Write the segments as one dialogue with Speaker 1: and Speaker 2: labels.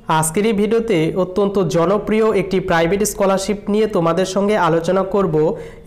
Speaker 1: আজকের এই ভিডিওতে অত্যন্ত জনপ্রিয় একটি প্রাইভেট স্কলারশিপ নিয়ে তোমাদের সঙ্গে আলোচনা করব।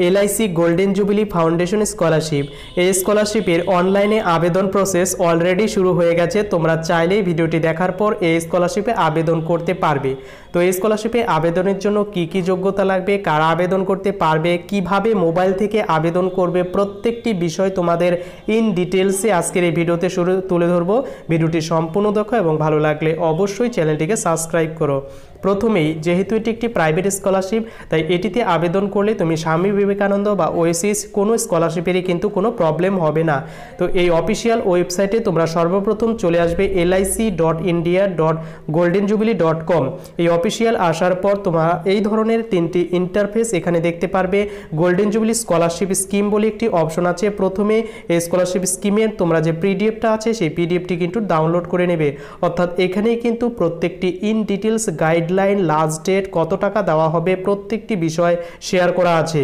Speaker 1: LIC golden jubilee foundation scholarship. এই স্কলারশিপের অনলাইনে আবেদন প্রসেস অলরেডি শুরু হয়ে গেছে। তোমরা চাইলেই ভিডিওটি দেখার পর এই স্কলারশিপে আবেদন করতে পারবে। তো এই স্কলারশিপে আবেদনের জন্য কি কি যোগ্যতা লাগবে, কারা আবেদন করতে পারবে, কিভাবে মোবাইল থেকে আবেদন করবে, প্রত্যেকটি বিষয় তোমাদের ইন ডিটেলসে আজকের এই ভিডিওতে তুলে ধরবো। ভিডিওটি সম্পূর্ণ দেখো এবং ভালো লাগলে অবশ্যই চ্যানেলটিকে সাবস্ক্রাইব করো। প্রথমেই যেহেতু এটি একটি প্রাইভেট স্কলারশিপ, তাই এটিতে আবেদন করলে তুমি স্বামী বিবেকানন্দ বা ওএসিস কোনো স্কলারশিপেরই কিন্তু কোনো প্রবলেম হবে না। তো এই অফিসিয়াল ওয়েবসাইটে তোমরা সর্বপ্রথম চলে আসবে lic.india.goldenjubilee.com। এই অফিসিয়াল আসার পর তোমরা এই ধরনের তিনটি ইন্টারফেস এখানে দেখতে পারবে। গোল্ডেন জুবিলি স্কলারশিপ স্কিম বলে একটি অপশন আছে। প্রথমে এই স্কলারশিপ স্কিমের তোমরা যে পিডিএফটা আছে সেই পিডিএফটি কিন্তু ডাউনলোড করে নেবে। অর্থাৎ এখানেই কিন্তু প্রত্যেকটি in details guideline, last date, কত টাকা দেওয়া হবে, প্রত্যেকটি বিষয় শেয়ার করা আছে।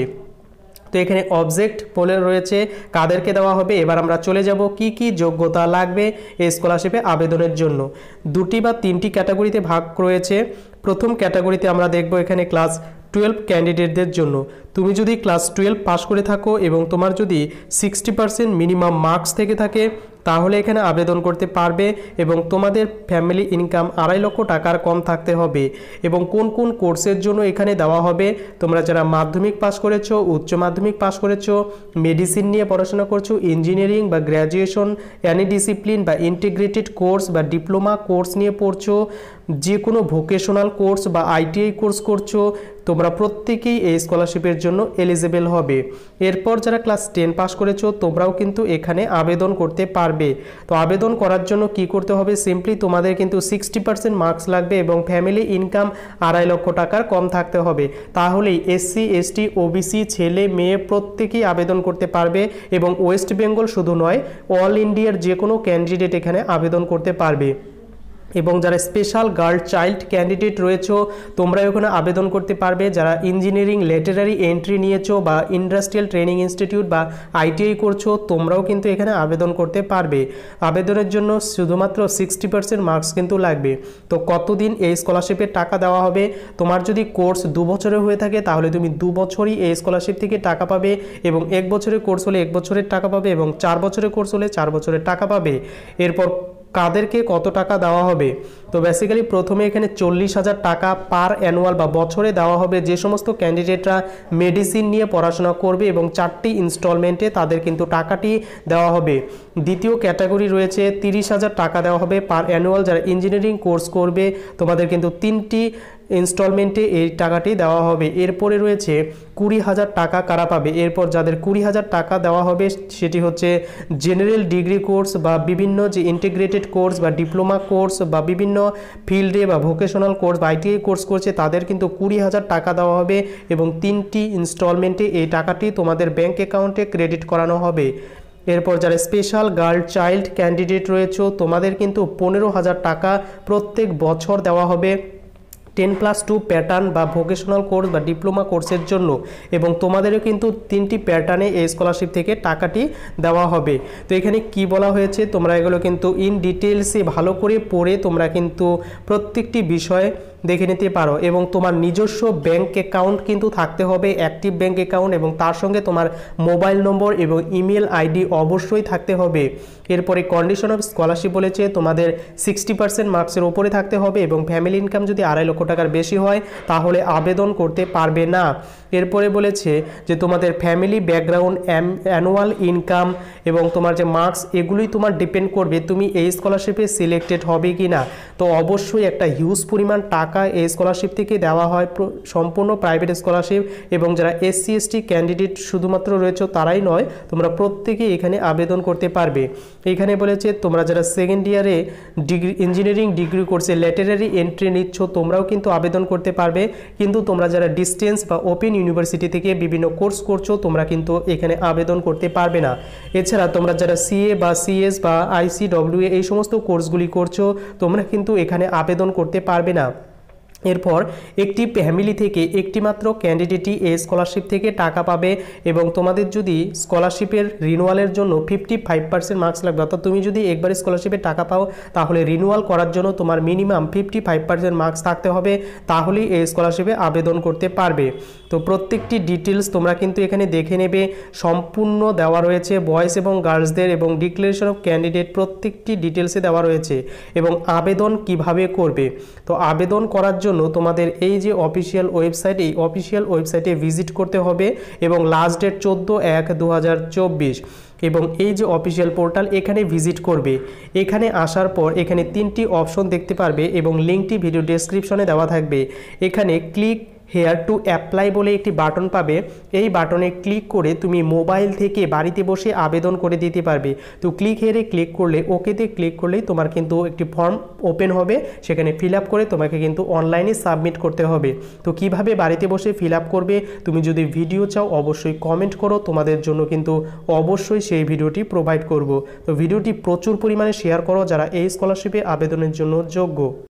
Speaker 1: তো এখানে অবজেক্ট বলে রয়েছে কাদেরকে দেওয়া হবে। এবার আমরা চলে যাব কি কি যোগ্যতা লাগবে এই স্কলারশিপে আবেদনের জন্য। দুটি বা তিনটি ক্যাটাগরিতে ভাগ রয়েছে। প্রথম ক্যাটাগরিতে আমরা দেখব এখানে ক্লাস 12 ক্যান্ডিডেটদের জন্য। তুমি যদি ক্লাস 12 পাস করে থাকো এবং তোমার যদি 60% মিনিমাম মার্কস থেকে থাকে তাহলে এখানে আবেদন করতে পারবে এবং তোমাদের ফ্যামিলি ইনকাম 2.5 লক্ষ টাকার কম থাকতে হবে। এবং কোন কোন কোর্সের জন্য এখানে দেওয়া হবে, তোমরা যারা মাধ্যমিক পাস করেছো, উচ্চ মাধ্যমিক পাস করেছো, মেডিসিন নিয়ে পড়াশোনা করছো, ইঞ্জিনিয়ারিং বা গ্র্যাজুয়েশন, এনি ডিসিপ্লিন বা ইন্টিগ্রেটেড কোর্স বা ডিপ্লোমা কোর্স নিয়ে পড়ছো, যে কোনো ভোকেশনাল কোর্স বা আইটিআই কোর্স করছো, তোমরা প্রত্যেকেই এই স্কলারশিপের জন্য এলিজিবল হবে। এরপর যারা ক্লাস 10 পাস করেছো তোমরাও কিন্তু এখানে আবেদন করতে পারবে। তো আবেদন করার জন্য কি করতে হবে, সিম্পলি তোমাদের কিন্তু 60% মার্কস লাগবে এবং ফ্যামিলি ইনকাম 2.5 লক্ষ টাকার কম থাকতে হবে। তাহলেই এসসি, এসটি, ওবিসি, ছেলে মেয়ে প্রত্যেকেই আবেদন করতে পারবে। এবং ওয়েস্ট বেঙ্গল শুধু নয়, অল ইন্ডিয়ার যে কোনো ক্যান্ডিডেট এখানে আবেদন করতে পারবে। এবং যারা স্পেশাল গার্ল চাইল্ড ক্যান্ডিডেট রয়েছে তোমরা এখানে আবেদন করতে পারবে। যারা ইঞ্জিনিয়ারিং লেটারারি এন্ট্রি নিয়েছো বা ইন্ডাস্ট্রিয়াল ট্রেনিং ইনস্টিটিউট বা আইটিআই করছো তোমরাও কিন্তু এখানে আবেদন করতে পারবে। আবেদনের জন্য শুধুমাত্র 60% মার্কস কিন্তু লাগবে। তো কতদিন এই স্কলারশিপের টাকা দেওয়া হবে, তোমার যদি কোর্স 2 বছরের হয়ে থাকে তাহলে তুমি 2 বছরই এই স্কলারশিপ থেকে টাকা পাবে। এবং 1 বছরের কোর্স হলে 1 বছরের টাকা পাবে এবং 4 বছরের কোর্স হলে 4 বছরের টাকা পাবে। এরপর কাদেরকে কত টাকা দেওয়া হবে, তো বেসিক্যালি প্রথমে এখানে 40,000 টাকা পার অ্যানুয়াল বা বছরে দেওয়া হবে যে সমস্ত ক্যান্ডিডেটরা মেডিসিন নিয়ে পড়াশোনা করবে এবং 4টি ইনস্টলমেন্টে তাদের কিন্তু টাকাটি দেওয়া হবে। দ্বিতীয় ক্যাটাগরি রয়েছে 30,000 টাকা দেওয়া হবে পার অ্যানুয়াল। যারা ইঞ্জিনিয়ারিং কোর্স করবে তোমাদের কিন্তু 3টি ইনস্টলমেন্টে এই টাকাটি দেওয়া হবে। এরপরে রয়েছে 20,000 টাকা কারা পাবে, এরপর যাদের 20,000 টাকা দেওয়া হবে সেটি হচ্ছে জেনারেল ডিগ্রি কোর্স বা বিভিন্ন যে ইন্টিগ্রেটেড কোর্স বা ডিপ্লোমা কোর্স বা বিভিন্ন ফিল্ডে বা ভোকেশনাল কোর্স বা আইটিআই কোর্স করছে তাদের কিন্তু 20,000 টাকা দেওয়া হবে এবং 3টি ইনস্টলমেন্টে এই টাকাটি তোমাদের ব্যাংক অ্যাকাউন্টে ক্রেডিট করানো হবে। এরপর যারা স্পেশাল গার্ল চাইল্ড ক্যান্ডিডেট রয়েছে তোমাদের কিন্তু 15,000 টাকা প্রত্যেক বছর দেওয়া হবে 10+2 প্যাটার্ন বা ভোকেশনাল কোর্স বা ডিপ্লোমা কোর্সের জন্য। এবং তোমাদেরও কিন্তু 3টি প্যাটার্নে এই স্কলারশিপ থেকে টাকাটি দেওয়া হবে। তো এখানে কি বলা হয়েছে তোমরা এগুলো কিন্তু ইন ডিটেলসে ভালো করে পড়ে তোমরা কিন্তু প্রত্যেকটি বিষয় দেখে নিতে পারো। এবং তোমার নিজস্ব ব্যাংক অ্যাকাউন্ট কিন্তু থাকতে হবে, অ্যাক্টিভ ব্যাংক অ্যাকাউন্ট, এবং তার সঙ্গে তোমার মোবাইল নম্বর এবং ইমেল আইডি অবশ্যই থাকতে হবে। এরপরে কন্ডিশন অফ স্কলারশিপ বলেছে তোমাদের 60% মার্কসের ওপরে থাকতে হবে এবং ফ্যামিলি ইনকাম যদি 2.5 লক্ষ টাকার বেশি হয় তাহলে আবেদন করতে পারবে না। এরপরে বলেছে যে তোমাদের ফ্যামিলি ব্যাকগ্রাউন্ড, অ্যানুয়াল ইনকাম এবং তোমার যে মার্কস এগুলোই তোমার ডিপেন্ড করবে তুমি এই স্কলারশিপে সিলেক্টেড হবে কি না। তো অবশ্যই একটা হিউজ পরিমাণ টাকা এই স্কলারশিপ থেকে দেওয়া হয়, সম্পূর্ণ প্রাইভেট স্কলারশিপ। এবং যারা এসসি এসটি ক্যান্ডিডেট শুধুমাত্র রয়েছে তারাই নয়, তোমরা প্রত্যেকেই এখানে আবেদন করতে পারবে। এখানে বলেছে তোমরা যারা সেকেন্ড ইয়ারে ডিগ্রি ইঞ্জিনিয়ারিং ডিগ্রি কোর্সে লেটারারি এন্ট্রি নিচ্ছ তোমরাও কিন্তু আবেদন করতে পারবে। কিন্তু তোমরা যারা ডিস্টেন্স বা ওপেন ইউনিভার্সিটি থেকে বিভিন্ন কোর্স করছো তোমরা কিন্তু এখানে আবেদন করতে পারবে না। এছাড়া তোমরা যারা সিএ বা সিএস বা আইসিডব্লিউএ এই সমস্ত কোর্সগুলি করছো তোমরা কিন্তু এখানে আবেদন করতে পারবে না। এরপর একটি ফ্যামিলি থেকে একটি মাত্র ক্যান্ডিডেটই এই স্কলারশিপ থেকে টাকা পাবে এবং তোমাদের যদি স্কলারশিপের রিনুয়ালের জন্য 55% মার্কস লাগবে, অর্থাৎ তুমি যদি একবার স্কলারশিপের টাকা পাও তাহলে রিনুয়াল করার জন্য তোমার মিনিমাম 55% মার্কস থাকতে হবে, তাহলেই এই স্কলারশিপে আবেদন করতে পারবে। তো প্রত্যেকটি ডিটেলস তোমরা কিন্তু এখানে দেখে নেবে, সম্পূর্ণ দেওয়া রয়েছে বয়েজ এবং গার্লসদের, এবং ডিক্লারেশন অফ ক্যান্ডিডেট প্রত্যেকটি ডিটেলসে দেওয়া রয়েছে এবং আবেদন কিভাবে করবে। তো আবেদন করার জন্য তোমাদের এই যে অফিসিয়াল ওয়েবসাইট, এই অফিসিয়াল ওয়েবসাইটে ভিজিট করতে হবে এবং লাস্ট ডেট 14/1/2024 এবং এই যে অফিসিয়াল পোর্টাল এখানে ভিজিট করবে। এখানে আসার পর এখানে 3টি অপশন দেখতে পারবে এবং লিঙ্কটি ভিডিও ডেসক্রিপশনে দেওয়া থাকবে। এখানে ক্লিক হেয়ার টু অ্যাপ্লাই বলে একটি বাটন পাবে, এই বাটনে ক্লিক করে তুমি মোবাইল থেকে বাড়িতে বসে আবেদন করে দিতে পারবে। তো ক্লিক হেয়ারে ক্লিক করলে, ওকেতে ক্লিক করলেই তোমার কিন্তু একটি ফর্ম ওপেন হবে, সেখানে ফিল আপ করে তোমাকে কিন্তু অনলাইনে সাবমিট করতে হবে। তো কিভাবে বাড়িতে বসে ফিল আপ করবে, তুমি যদি ভিডিও চাও অবশ্যই কমেন্ট করো, তোমাদের জন্য কিন্তু অবশ্যই সেই ভিডিওটি প্রোভাইড করব। তো ভিডিওটি প্রচুর পরিমাণে শেয়ার করো যারা এই স্কলারশিপে আবেদনের জন্য যোগ্য।